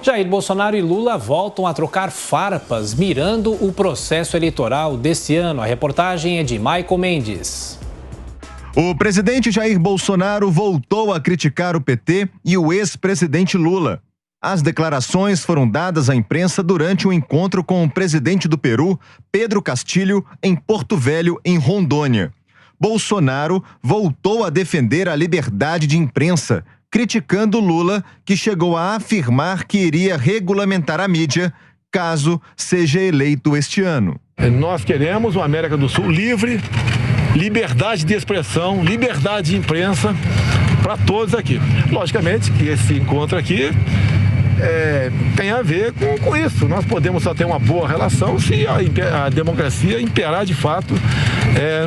Jair Bolsonaro e Lula voltam a trocar farpas, mirando o processo eleitoral desse ano. A reportagem é de Michael Mendes. O presidente Jair Bolsonaro voltou a criticar o PT e o ex-presidente Lula. As declarações foram dadas à imprensa durante um encontro com o presidente do Peru, Pedro Castilho, em Porto Velho, em Rondônia. Bolsonaro voltou a defender a liberdade de imprensa, criticando Lula, que chegou a afirmar que iria regulamentar a mídia caso seja eleito este ano. Nós queremos uma América do Sul livre, liberdade de expressão, liberdade de imprensa para todos aqui. Logicamente que esse encontro aqui tem a ver com isso. Nós podemos só ter uma boa relação se a democracia imperar de fato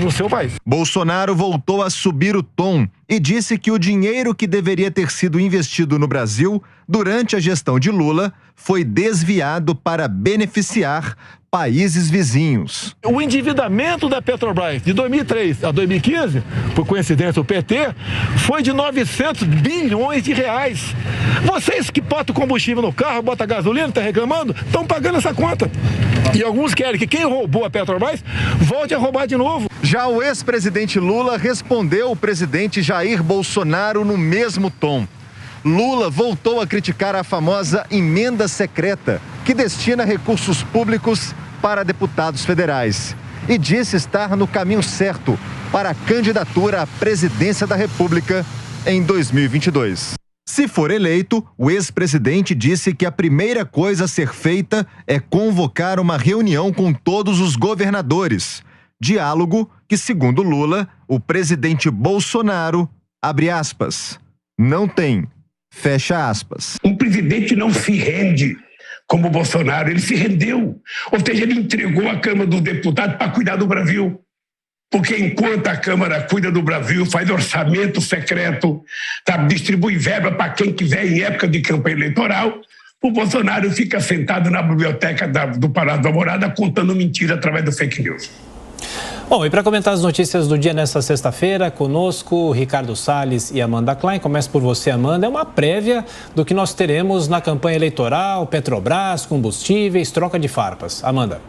no seu país. Bolsonaro voltou a subir o tom e disse que o dinheiro que deveria ter sido investido no Brasil durante a gestão de Lula foi desviado para beneficiar países vizinhos. O endividamento da Petrobras de 2003 a 2015, por coincidência o PT, foi de 900 bilhões de reais. Vocês que botam combustível no carro, botam gasolina, estão reclamando, estão pagando essa conta. E alguns querem que quem roubou a Petrobras volte a roubar de novo. Já o ex-presidente Lula respondeu o presidente Jair Bolsonaro no mesmo tom. Lula voltou a criticar a famosa emenda secreta, que destina recursos públicos para deputados federais. E disse estar no caminho certo para a candidatura à presidência da República em 2022. Se for eleito, o ex-presidente disse que a primeira coisa a ser feita é convocar uma reunião com todos os governadores. Diálogo que, segundo Lula, o presidente Bolsonaro, abre aspas, não tem, fecha aspas. Um presidente não se rende como o Bolsonaro, ele se rendeu. Ou seja, ele entregou a Câmara dos Deputados para cuidar do Brasil. Porque enquanto a Câmara cuida do Brasil, faz orçamento secreto, distribui verba para quem quiser em época de campanha eleitoral, o Bolsonaro fica sentado na biblioteca do Palácio da Alvorada contando mentira através do fake news. Bom, e para comentar as notícias do dia nesta sexta-feira, conosco Ricardo Salles e Amanda Klein. Começo por você, Amanda. É uma prévia do que nós teremos na campanha eleitoral, Petrobras, combustíveis, troca de farpas. Amanda.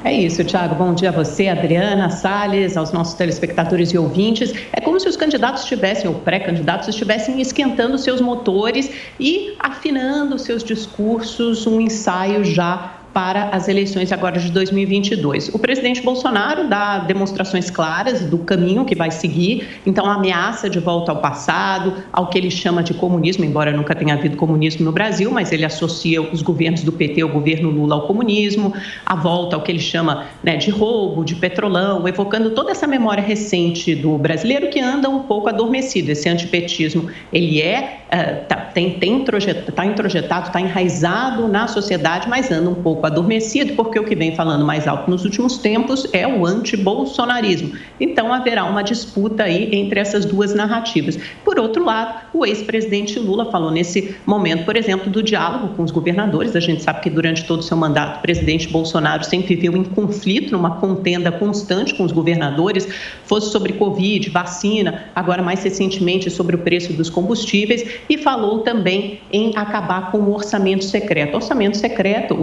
É isso, Thiago. Bom dia a você, Adriana, Salles, aos nossos telespectadores e ouvintes. É como se os candidatos estivessem, ou pré-candidatos, estivessem esquentando seus motores e afinando seus discursos, um ensaio já para as eleições agora de 2022. O presidente Bolsonaro dá demonstrações claras do caminho que vai seguir, então a ameaça de volta ao passado, ao que ele chama de comunismo, embora nunca tenha havido comunismo no Brasil, mas ele associa os governos do PT, o governo Lula, ao comunismo, a volta ao que ele chama de roubo, de petrolão, evocando toda essa memória recente do brasileiro que anda um pouco adormecido. Esse antipetismo, ele está introjetado, está enraizado na sociedade, mas anda um pouco adormecido, porque o que vem falando mais alto nos últimos tempos é o antibolsonarismo. Então, haverá uma disputa aí entre essas duas narrativas. Por outro lado, o ex-presidente Lula falou nesse momento, por exemplo, do diálogo com os governadores. A gente sabe que durante todo o seu mandato, o presidente Bolsonaro sempre viveu em conflito, numa contenda constante com os governadores, fosse sobre Covid, vacina, agora mais recentemente sobre o preço dos combustíveis, e falou também em acabar com o orçamento secreto. Orçamento secreto,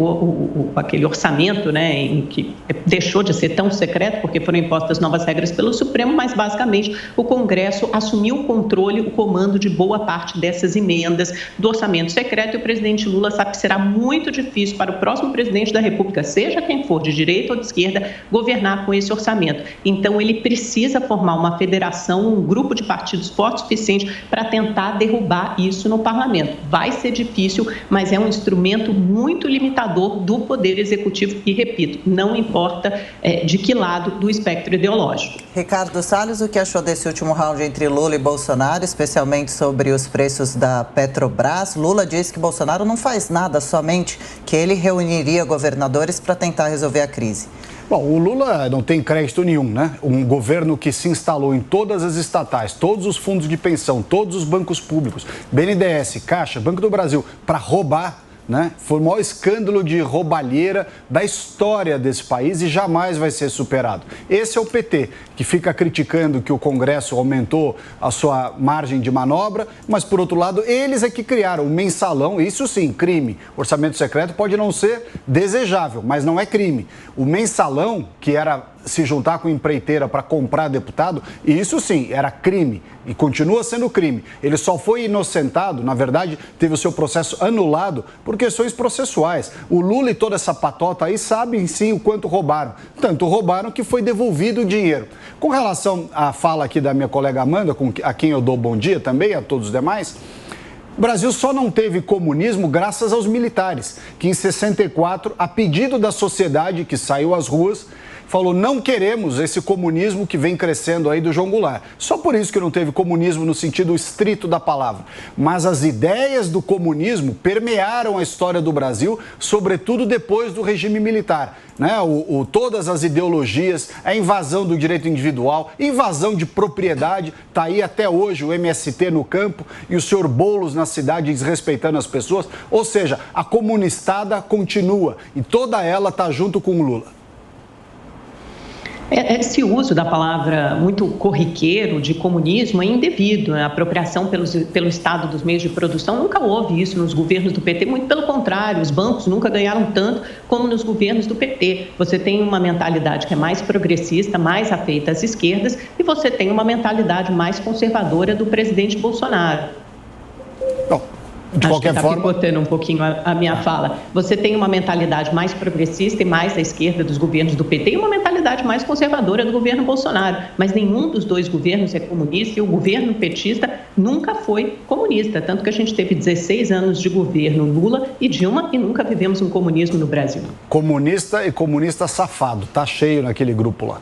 aquele orçamento, em que deixou de ser tão secreto porque foram impostas novas regras pelo Supremo, mas basicamente o Congresso assumiu o controle, o comando de boa parte dessas emendas do orçamento secreto, e o presidente Lula sabe que será muito difícil para o próximo presidente da República, seja quem for, de direita ou de esquerda, governar com esse orçamento. Então ele precisa formar uma federação, um grupo de partidos forte o suficiente para tentar derrubar isso no parlamento. Vai ser difícil, mas é um instrumento muito limitador do Poder Executivo e, repito, não importa de que lado do espectro ideológico. Ricardo Salles, o que achou desse último round entre Lula e Bolsonaro, especialmente sobre os preços da Petrobras? Lula disse que Bolsonaro não faz nada, somente que ele reuniria governadores para tentar resolver a crise. Bom, o Lula não tem crédito nenhum, né? Um governo que se instalou em todas as estatais, todos os fundos de pensão, todos os bancos públicos, BNDES, Caixa, Banco do Brasil, para roubar, né? Foi o maior escândalo de roubalheira da história desse país e jamais vai ser superado. Esse é o PT, que fica criticando que o Congresso aumentou a sua margem de manobra, mas, por outro lado, eles é que criaram o mensalão, isso sim, crime. Orçamento secreto pode não ser desejável, mas não é crime. O mensalão, que era se juntar com empreiteira para comprar deputado, isso sim, era crime e continua sendo crime. Ele só foi inocentado, na verdade, teve o seu processo anulado por questões processuais. O Lula e toda essa patota aí sabem sim o quanto roubaram. Tanto roubaram que foi devolvido o dinheiro. Com relação à fala aqui da minha colega Amanda, a quem eu dou bom dia também, a todos os demais, o Brasil só não teve comunismo graças aos militares, que em 64, a pedido da sociedade que saiu às ruas, falou, não queremos esse comunismo que vem crescendo aí do João Goulart. Só por isso que não teve comunismo no sentido estrito da palavra. Mas as ideias do comunismo permearam a história do Brasil, sobretudo depois do regime militar. Né? Todas as ideologias, a invasão do direito individual, invasão de propriedade, está aí até hoje o MST no campo e o senhor Boulos na cidade desrespeitando as pessoas. Ou seja, a comunistada continua e toda ela está junto com o Lula. Esse uso da palavra muito corriqueiro de comunismo é indevido. A apropriação pelo Estado dos meios de produção, nunca houve isso nos governos do PT, muito pelo contrário, os bancos nunca ganharam tanto como nos governos do PT. Você tem uma mentalidade que é mais progressista, mais afeita às esquerdas, e você tem uma mentalidade mais conservadora do presidente Bolsonaro. De qualquer forma, picotando um pouquinho a minha fala. Você tem uma mentalidade mais progressista e mais à esquerda dos governos do PT e uma mentalidade mais conservadora do governo Bolsonaro. Mas nenhum dos dois governos é comunista e o governo petista nunca foi comunista. Tanto que a gente teve 16 anos de governo Lula e Dilma e nunca vivemos um comunismo no Brasil. Comunista e comunista safado. Tá cheio naquele grupo lá.